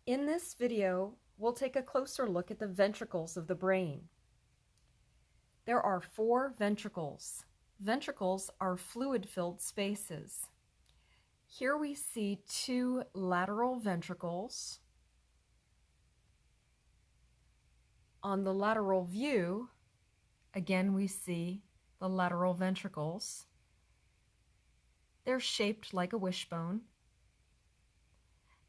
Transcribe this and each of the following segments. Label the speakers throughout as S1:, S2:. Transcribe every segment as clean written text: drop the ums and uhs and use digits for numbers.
S1: In this video, we'll take a closer look at the ventricles of the brain. There are 4 ventricles. Ventricles are fluid-filled spaces. Here we see 2 lateral ventricles. On the lateral view, again we see the lateral ventricles. They're shaped like a wishbone.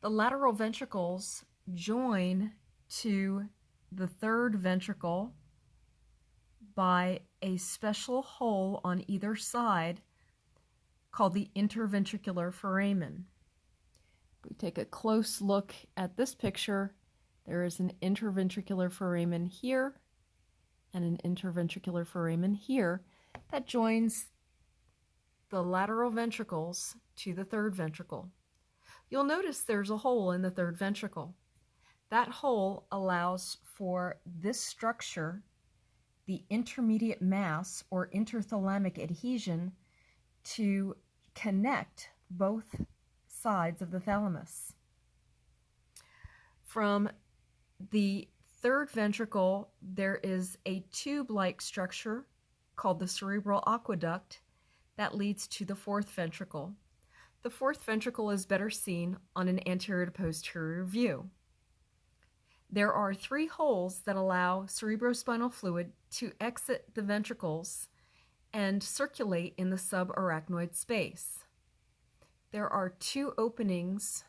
S1: The lateral ventricles join to the 3rd ventricle by a special hole on either side called the interventricular foramen. If we take a close look at this picture, there is an interventricular foramen here and an interventricular foramen here that joins the lateral ventricles to the 3rd ventricle. You'll notice there's a hole in the 3rd ventricle. That hole allows for this structure, the intermediate mass or interthalamic adhesion, to connect both sides of the thalamus. From the 3rd ventricle, there is a tube-like structure called the cerebral aqueduct that leads to the 4th ventricle. The 4th ventricle is better seen on an anterior to posterior view. There are 3 holes that allow cerebrospinal fluid to exit the ventricles and circulate in the subarachnoid space. There are 2 openings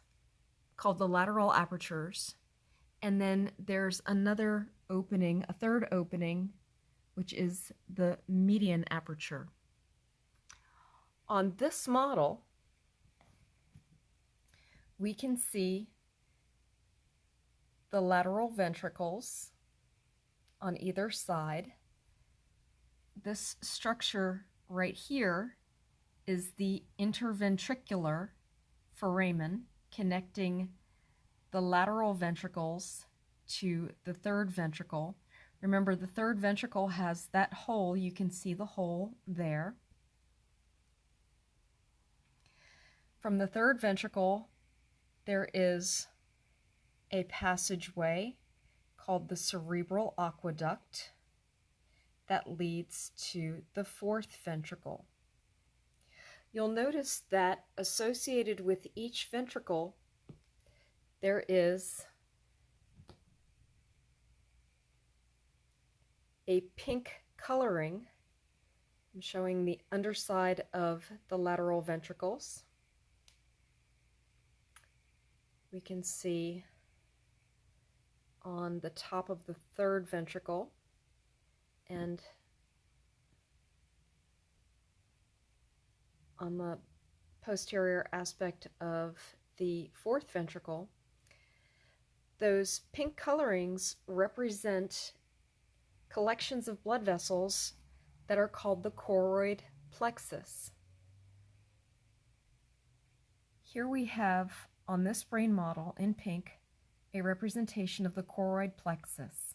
S1: called the lateral apertures, and then there's another opening, a 3rd opening, which is the median aperture. On this model, we can see the lateral ventricles on either side. This structure right here is the interventricular foramen connecting the lateral ventricles to the 3rd ventricle. Remember, the 3rd ventricle has that hole. You can see the hole there. From the 3rd ventricle, there is a passageway called the cerebral aqueduct that leads to the 4th ventricle. You'll notice that associated with each ventricle, there is a pink coloring. I'm showing the underside of the lateral ventricles. We can see on the top of the 3rd ventricle and on the posterior aspect of the 4th ventricle. Those pink colorings represent collections of blood vessels that are called the choroid plexus. Here we have, on this brain model in pink, a representation of the choroid plexus.